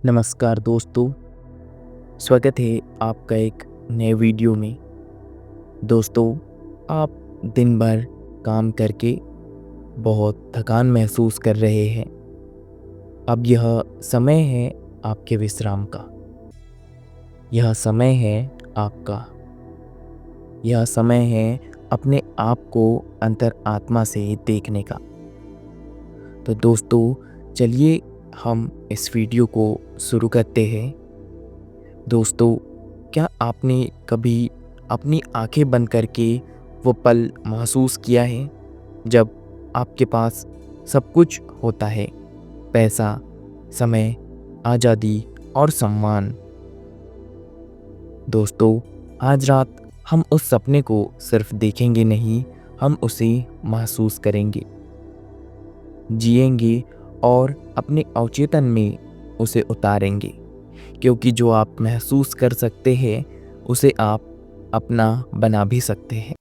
नमस्कार दोस्तों, स्वागत है आपका एक नए वीडियो में। दोस्तों, आप दिन भर काम करके बहुत थकान महसूस कर रहे हैं। अब यह समय है आपके विश्राम का। यह समय है आपका। यह समय है अपने आप को अंतर आत्मा से देखने का। तो दोस्तों, चलिए हम इस वीडियो को शुरू करते हैं। दोस्तों, क्या आपने कभी अपनी आंखें बंद करके वो पल महसूस किया है जब आपके पास सब कुछ होता है? पैसा, समय, आज़ादी और सम्मान। दोस्तों, आज रात हम उस सपने को सिर्फ देखेंगे नहीं, हम उसे महसूस करेंगे, जिएंगे और अपने अवचेतन में उसे उतारेंगे। क्योंकि जो आप महसूस कर सकते हैं उसे आप अपना बना भी सकते हैं।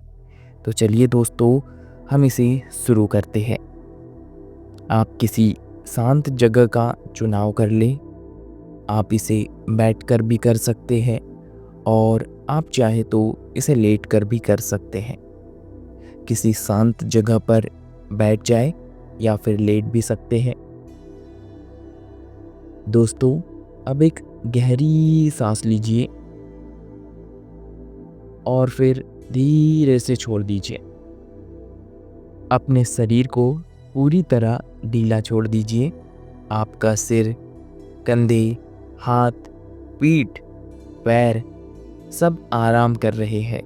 तो चलिए दोस्तों, हम इसे शुरू करते हैं। आप किसी शांत जगह का चुनाव कर लें। आप इसे बैठकर भी कर सकते हैं और आप चाहे तो इसे लेटकर भी कर सकते हैं। किसी शांत जगह पर बैठ जाए या फिर लेट भी सकते हैं। दोस्तों, अब एक गहरी सांस लीजिए और फिर धीरे से छोड़ दीजिए। अपने शरीर को पूरी तरह ढीला छोड़ दीजिए। आपका सिर, कंधे, हाथ, पीठ, पैर सब आराम कर रहे हैं।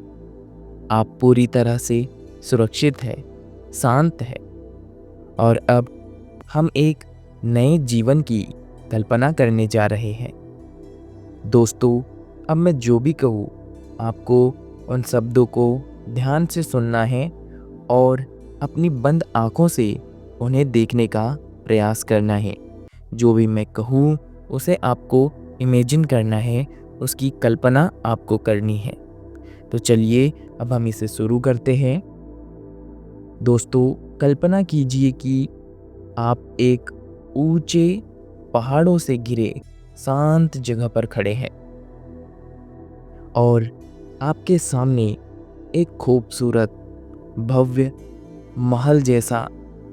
आप पूरी तरह से सुरक्षित है, शांत है। और अब हम एक नए जीवन की कल्पना करने जा रहे हैं। दोस्तों, अब मैं जो भी कहूँ आपको उन शब्दों को ध्यान से सुनना है और अपनी बंद आँखों से उन्हें देखने का प्रयास करना है। जो भी मैं कहूँ उसे आपको इमेजिन करना है, उसकी कल्पना आपको करनी है। तो चलिए अब हम इसे शुरू करते हैं। दोस्तों, कल्पना कीजिए कि आप एक ऊंचे पहाड़ों से घिरे शांत जगह पर खड़े हैं और आपके सामने एक खूबसूरत भव्य महल जैसा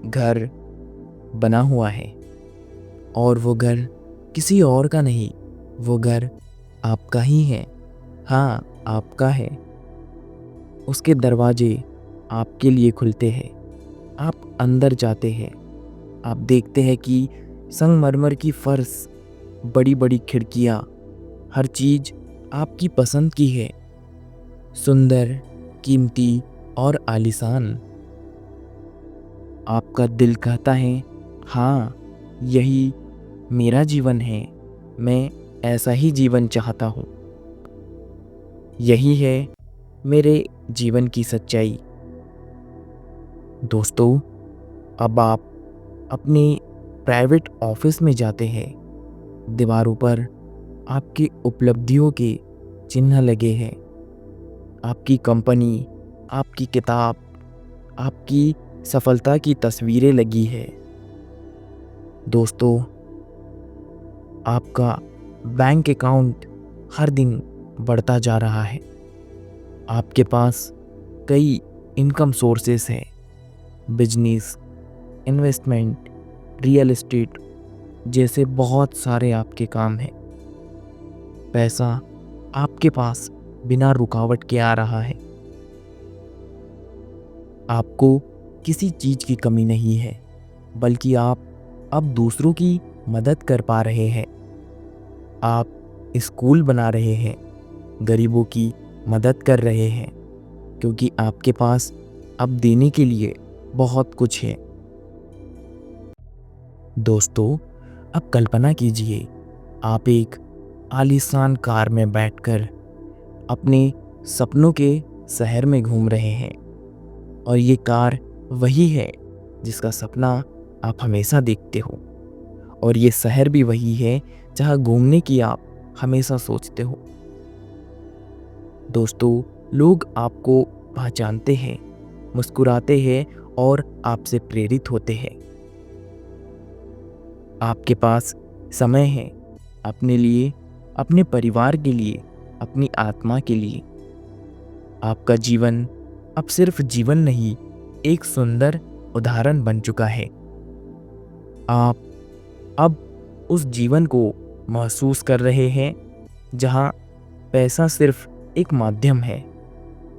घर बना हुआ है। और वो घर किसी और का नहीं, वो घर आपका ही है। हाँ, आपका है। उसके दरवाजे आपके लिए खुलते हैं। आप अंदर जाते हैं। आप देखते हैं कि संगमरमर की फर्श, बड़ी बड़ी खिड़कियाँ, हर चीज़ आपकी पसंद की है। सुंदर, कीमती और आलीशान। आपका दिल कहता है, हाँ, यही मेरा जीवन है। मैं ऐसा ही जीवन चाहता हूँ। यही है मेरे जीवन की सच्चाई। दोस्तों, अब आप अपने प्राइवेट ऑफिस में जाते हैं। दीवारों पर आपकी उपलब्धियों के चिन्ह लगे हैं। आपकी कंपनी, आपकी किताब, आपकी सफलता की तस्वीरें लगी है। दोस्तों, आपका बैंक अकाउंट हर दिन बढ़ता जा रहा है। आपके पास कई इनकम सोर्सेस हैं। बिजनेस, इन्वेस्टमेंट, रियल एस्टेट जैसे बहुत सारे आपके काम हैं। पैसा आपके पास बिना रुकावट के आ रहा है। आपको किसी चीज़ की कमी नहीं है, बल्कि आप अब दूसरों की मदद कर पा रहे हैं। आप स्कूल बना रहे हैं, गरीबों की मदद कर रहे हैं, क्योंकि आपके पास अब देने के लिए बहुत कुछ है। दोस्तों, अब कल्पना कीजिए, आप एक आलीशान कार में बैठकर अपने सपनों के शहर में घूम रहे हैं। और ये कार वही है जिसका सपना आप हमेशा देखते हो। और ये शहर भी वही है जहाँ घूमने की आप हमेशा सोचते हो। दोस्तों, लोग आपको पहचानते हैं, मुस्कुराते हैं और आपसे प्रेरित होते हैं। आपके पास समय है, अपने लिए, अपने परिवार के लिए, अपनी आत्मा के लिए। आपका जीवन अब सिर्फ जीवन नहीं, एक सुंदर उदाहरण बन चुका है। आप अब उस जीवन को महसूस कर रहे हैं जहां पैसा सिर्फ एक माध्यम है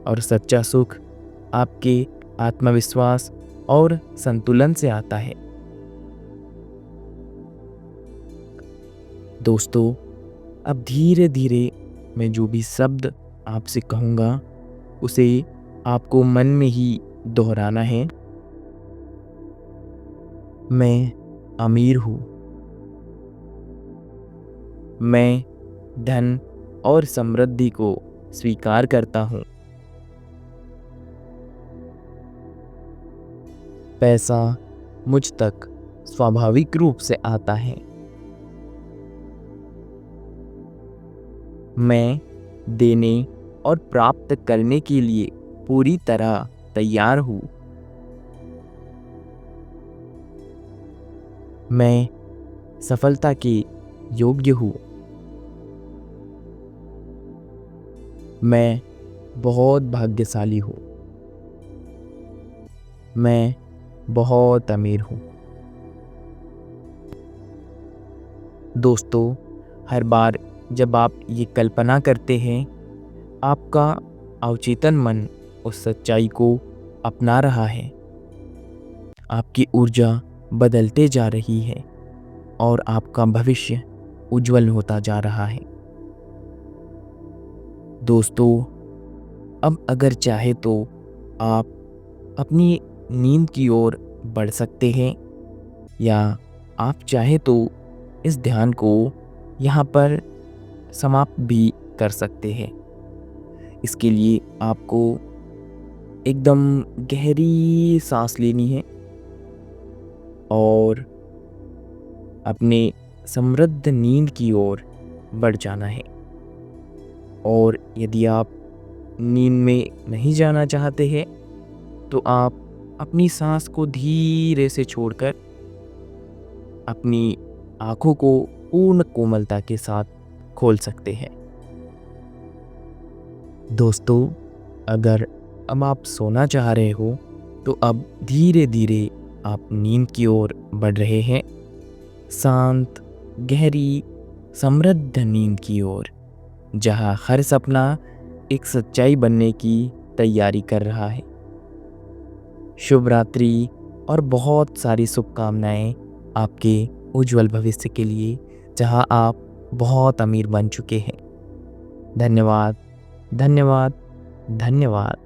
और सच्चा सुख आपके आत्मविश्वास और संतुलन से आता है। दोस्तों, अब धीरे धीरे मैं जो भी शब्द आपसे कहूँगा उसे आपको मन में ही दोहराना है। मैं अमीर हूँ। मैं धन और समृद्धि को स्वीकार करता हूँ। पैसा मुझ तक स्वाभाविक रूप से आता है। मैं देने और प्राप्त करने के लिए पूरी तरह तैयार हूँ। मैं सफलता के योग्य हूँ। मैं बहुत भाग्यशाली हूँ। मैं बहुत अमीर हूँ। दोस्तों, हर बार जब आप ये कल्पना करते हैं, आपका अवचेतन मन उस सच्चाई को अपना रहा है। आपकी ऊर्जा बदलते जा रही है और आपका भविष्य उज्जवल होता जा रहा है। दोस्तों, अब अगर चाहे तो आप अपनी नींद की ओर बढ़ सकते हैं, या आप चाहे तो इस ध्यान को यहाँ पर समाप्त भी कर सकते हैं। इसके लिए आपको एकदम गहरी सांस लेनी है और अपने समृद्ध नींद की ओर बढ़ जाना है। और यदि आप नींद में नहीं जाना चाहते हैं तो आप अपनी सांस को धीरे से छोड़कर अपनी आँखों को पूर्ण कोमलता के साथ खोल सकते हैं। दोस्तों, अगर अब आप सोना चाह रहे हो तो अब धीरे धीरे आप नींद की ओर बढ़ रहे हैं, शांत, गहरी, समृद्ध नींद की ओर, जहां हर सपना एक सच्चाई बनने की तैयारी कर रहा है। शुभ रात्रि और बहुत सारी शुभकामनाएं आपके उज्जवल भविष्य के लिए, जहां आप बहुत अमीर बन चुके हैं। धन्यवाद, धन्यवाद, धन्यवाद।